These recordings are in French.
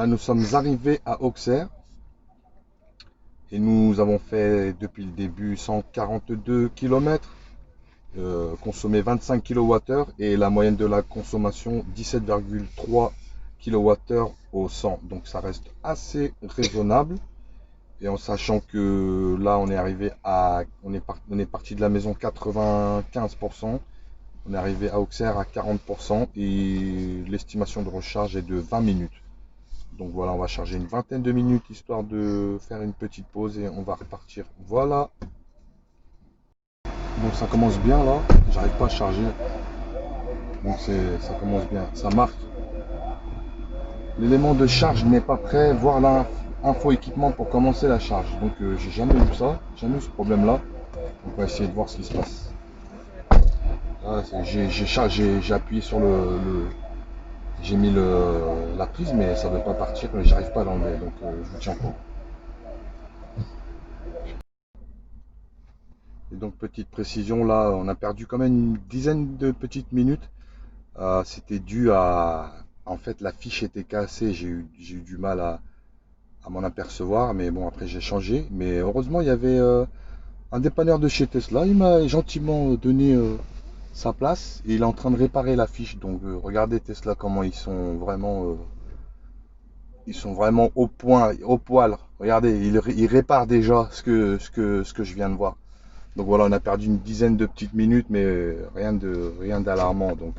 Là, nous sommes arrivés à Auxerre et nous avons fait depuis le début 142 km, consommé 25 kWh et la moyenne de la consommation 17,3 kWh au 100. Donc ça reste assez raisonnable. Et en sachant que là, on est parti de la maison 95%, on est arrivé à Auxerre à 40% et l'estimation de recharge est de 20 minutes. Donc voilà, on va charger une vingtaine de minutes histoire de faire une petite pause et on va repartir. Voilà. Donc ça commence bien là. J'arrive pas à charger. Donc ça commence bien. Ça marque. L'élément de charge n'est pas prêt. Voir l'info équipement pour commencer la charge. Donc j'ai jamais eu ça. Jamais eu ce problème là. On va essayer de voir ce qui se passe. Ah, j'ai appuyé sur j'ai mis la prise mais ça ne veut pas partir. J'arrive pas à l'enlever. Donc je vous tiens au courant. Et donc, petite précision, là, on a perdu quand même une dizaine de petites minutes. C'était dû à... En fait, la fiche était cassée, j'ai eu du mal à m'en apercevoir, mais bon, après j'ai changé. Mais heureusement, il y avait un dépanneur de chez Tesla, il m'a gentiment donné sa place et il est en train de réparer la fiche. Donc, regardez Tesla, comment ils sont vraiment au point, au poil. Regardez, ils réparent déjà ce que je viens de voir. Donc voilà, on a perdu une dizaine de petites minutes, mais rien d'alarmant. Donc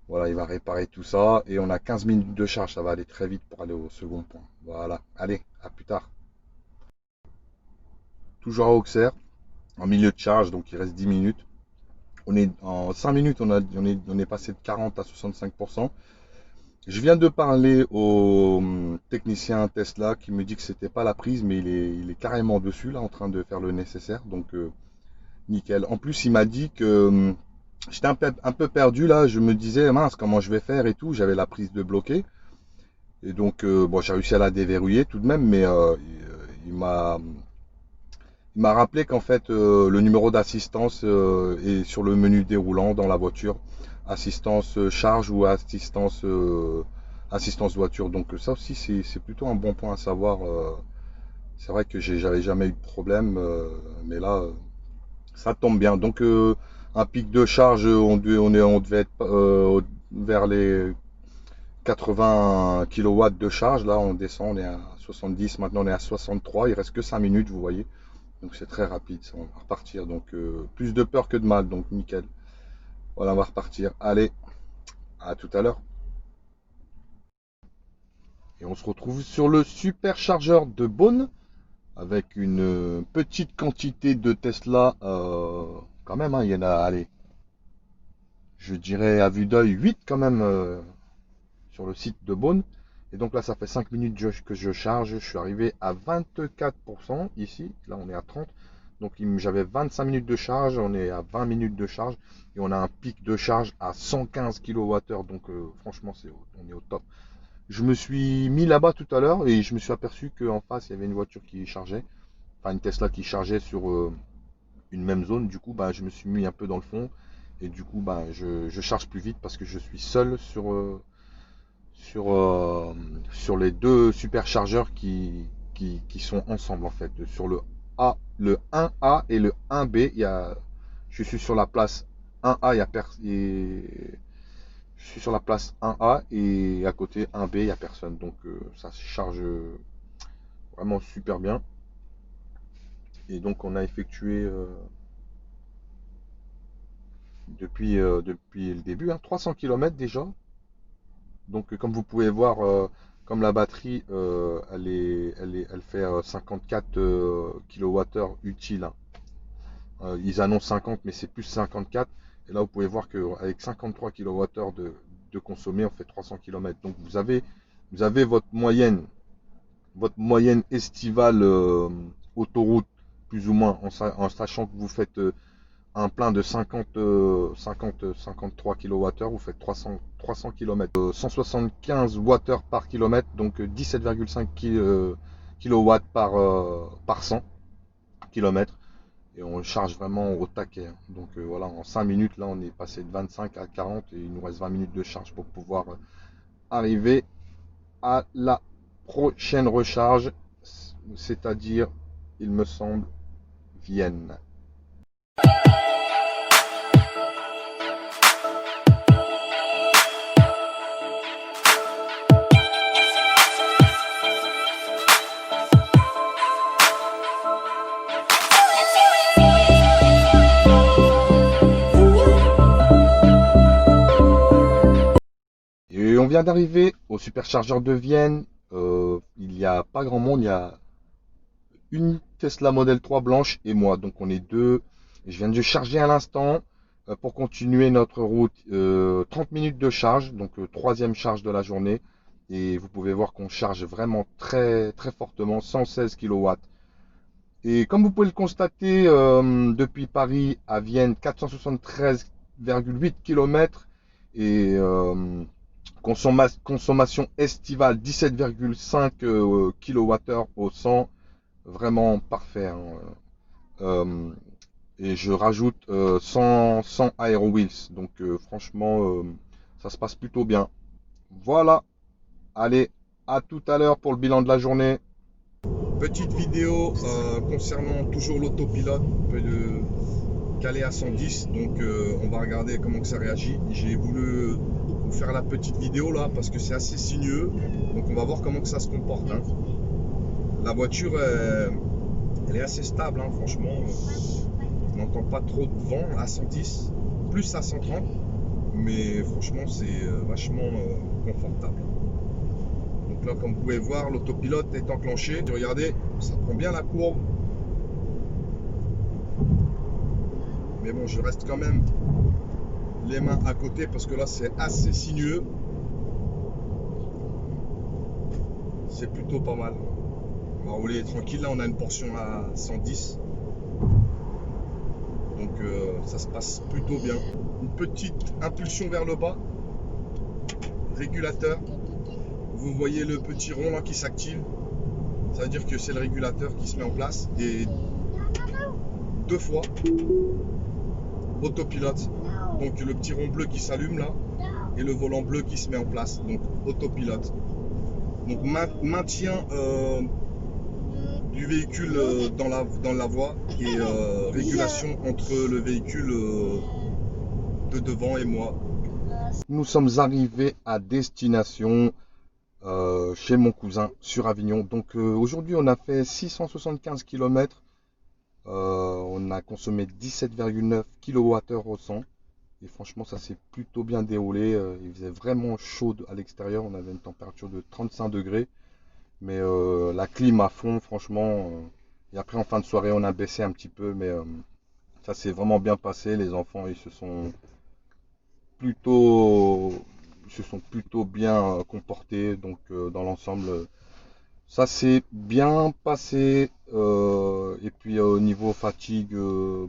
voilà, il va réparer tout ça. Et on a 15 minutes de charge, ça va aller très vite pour aller au second point. Voilà, allez, à plus tard. Toujours à Auxerre, en milieu de charge, donc il reste 10 minutes. On est en 5 minutes, on est passé de 40 à 65%. Je viens de parler au technicien Tesla qui me dit que c'était pas la prise, mais il est carrément dessus, là, en train de faire le nécessaire. Donc nickel. En plus, il m'a dit que j'étais un peu perdu là. Je me disais, mince, comment je vais faire et tout. J'avais la prise de bloquer. Et donc, bon, j'ai réussi à la déverrouiller tout de même, mais il m'a rappelé qu'en fait, le numéro d'assistance est sur le menu déroulant dans la voiture. Assistance charge ou assistance voiture. Donc, ça aussi, c'est plutôt un bon point à savoir. C'est vrai que j'avais jamais eu de problème, mais là, ça tombe bien. Donc, un pic de charge, on devait être vers les 80 kilowatts de charge. Là, on descend, on est à 70. Maintenant, on est à 63. Il reste que 5 minutes, vous voyez. Donc, c'est très rapide. On va repartir. Donc, plus de peur que de mal. Donc, nickel. Voilà, on va repartir. Allez, à tout à l'heure. Et on se retrouve sur le superchargeur de Beaune avec une petite quantité de Tesla. Quand même, hein, il y en a, allez, je dirais à vue d'œil 8 quand même sur le site de Beaune. Et donc là, ça fait 5 minutes que je charge. Je suis arrivé à 24% ici. Là, on est à 30. Donc j'avais 25 minutes de charge. On est à 20 minutes de charge. Et on a un pic de charge à 115 kWh. Donc franchement, on est au top. Je me suis mis là-bas tout à l'heure et je me suis aperçu qu'en face, il y avait une voiture qui chargeait. Enfin, une Tesla qui chargeait sur une même zone. Du coup, bah, je me suis mis un peu dans le fond. Et du coup, bah, je charge plus vite parce que je suis seul sur, euh, sur les deux superchargeurs qui sont ensemble en fait. Sur le 1A et le 1B, je suis sur la place 1A, je suis sur la place 1A et à côté 1B, il n'y a personne. Donc ça se charge vraiment super bien. Et donc on a effectué depuis le début, hein, 300 km déjà. Donc, comme vous pouvez voir, comme la batterie, elle fait 54 kWh utile, hein. Ils annoncent 50, mais c'est plus 54. Et là, vous pouvez voir qu'avec 53 kWh de consommé, on fait 300 km. Donc, vous avez votre moyenne estivale autoroute, plus ou moins, en sachant que vous faites un plein de 53 kWh, vous faites 300 km. 175 Wh par kilomètre, donc 17,5 kW par 100 km. Et on charge vraiment au taquet, hein. Donc voilà, en 5 minutes, là, on est passé de 25 à 40 et il nous reste 20 minutes de charge pour pouvoir arriver à la prochaine recharge, c'est-à-dire, il me semble, Vienne. Et on vient d'arriver au superchargeur de Vienne. Il n'y a pas grand monde, il y a une Tesla Model 3 blanche et moi. Donc on est deux. Et je viens de charger à l'instant pour continuer notre route. 30 minutes de charge, donc troisième charge de la journée. Et vous pouvez voir qu'on charge vraiment très très fortement, 116 kW. Et comme vous pouvez le constater, depuis Paris à Vienne, 473,8 km et consommation estivale 17,5 kWh au 100, vraiment parfait, hein. Euh, et je rajoute 100 Aero Wheels, donc franchement, ça se passe plutôt bien. Voilà, allez, à tout à l'heure pour le bilan de la journée. Petite vidéo concernant toujours l'autopilote, on peut le caler à 110, donc on va regarder comment que ça réagit. J'ai voulu vous faire la petite vidéo là parce que c'est assez sinueux, donc on va voir comment que ça se comporte, hein. La voiture elle est assez stable, hein, franchement, on n'entend pas trop de vent à 110, plus à 130, mais franchement c'est vachement confortable. Donc là, comme vous pouvez voir, l'autopilote est enclenché. Regardez, ça prend bien la courbe. Mais bon, je reste quand même les mains à côté parce que là, c'est assez sinueux. C'est plutôt pas mal. On va rouler tranquille. Là, on a une portion à 110. Donc, ça se passe plutôt bien. Une petite impulsion vers le bas. Régulateur. Vous voyez le petit rond là qui s'active. Ça veut dire que c'est le régulateur qui se met en place. Et deux fois autopilote. Donc le petit rond bleu qui s'allume là et le volant bleu qui se met en place. Donc autopilote. Donc maintien du véhicule dans la voie et régulation entre le véhicule de devant et moi. Nous sommes arrivés à destination. Chez mon cousin sur Avignon. Donc aujourd'hui on a fait 675 km, on a consommé 17,9 kWh au 100 et franchement ça s'est plutôt bien déroulé. Il faisait vraiment chaud à l'extérieur, on avait une température de 35 degrés, mais la clim à fond franchement. Et après en fin de soirée on a baissé un petit peu, mais ça s'est vraiment bien passé. Les enfants plutôt, ils se sont plutôt bien comportés, donc dans l'ensemble, ça s'est bien passé. Et puis au niveau fatigue,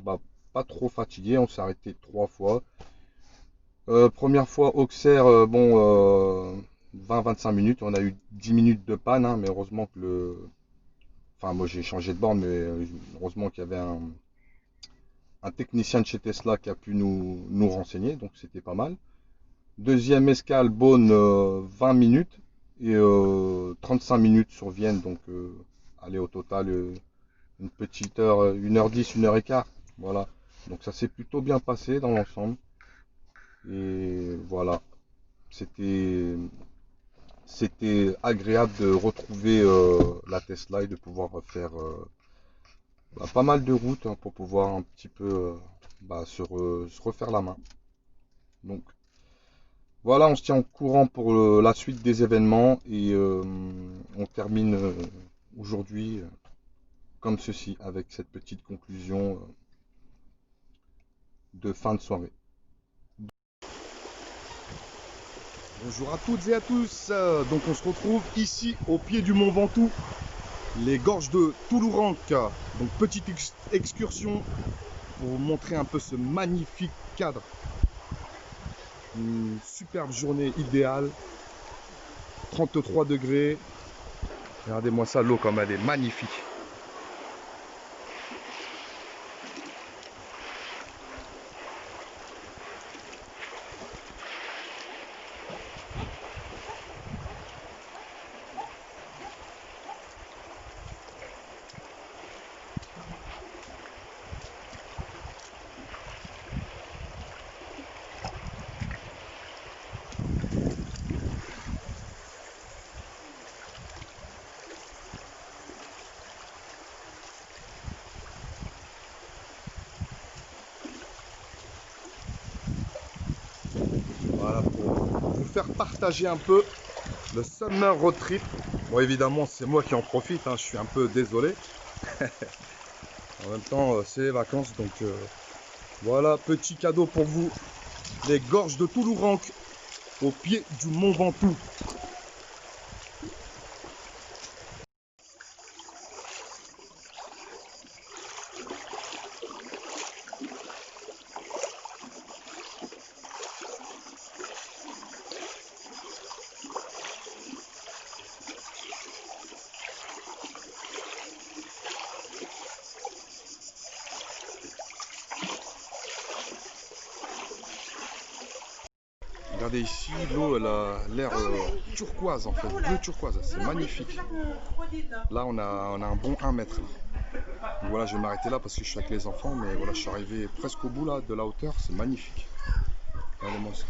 pas trop fatigué, on s'est arrêté 3 fois. Première fois Auxerre, bon, 20-25 minutes, on a eu 10 minutes de panne, hein, mais heureusement que enfin moi j'ai changé de borne, mais heureusement qu'il y avait un technicien de chez Tesla qui a pu nous renseigner, donc c'était pas mal. Deuxième escale, Beaune, 20 minutes et 35 minutes sur Vienne. Donc, allez, au total, une petite heure, 1h10, 1h15. Voilà. Donc, ça s'est plutôt bien passé dans l'ensemble. Et voilà. C'était agréable de retrouver la Tesla et de pouvoir faire pas mal de routes, hein, pour pouvoir un petit peu se refaire la main. Donc, voilà, on se tient au courant pour la suite des événements et on termine aujourd'hui comme ceci avec cette petite conclusion de fin de soirée. Bonjour à toutes et à tous, donc on se retrouve ici au pied du Mont Ventoux, les gorges de Toulourenc. Donc petite excursion pour vous montrer un peu ce magnifique cadre. Une superbe journée idéale, 33 degrés. Regardez-moi ça, l'eau comme elle est magnifique. faire partager un peu le Summer Road Trip. Bon, évidemment, c'est moi qui en profite, hein, je suis un peu désolé. En même temps, c'est les vacances, donc voilà, petit cadeau pour vous. Les gorges de Toulourenc, au pied du Mont Ventoux. Regardez ici, l'eau elle a l'air turquoise en fait, bleu turquoise, c'est magnifique. Là on a un bon 1 mètre. Donc voilà, je vais m'arrêter là parce que je suis avec les enfants, mais voilà, je suis arrivé presque au bout là de la hauteur, c'est magnifique. Regardez-moi ça.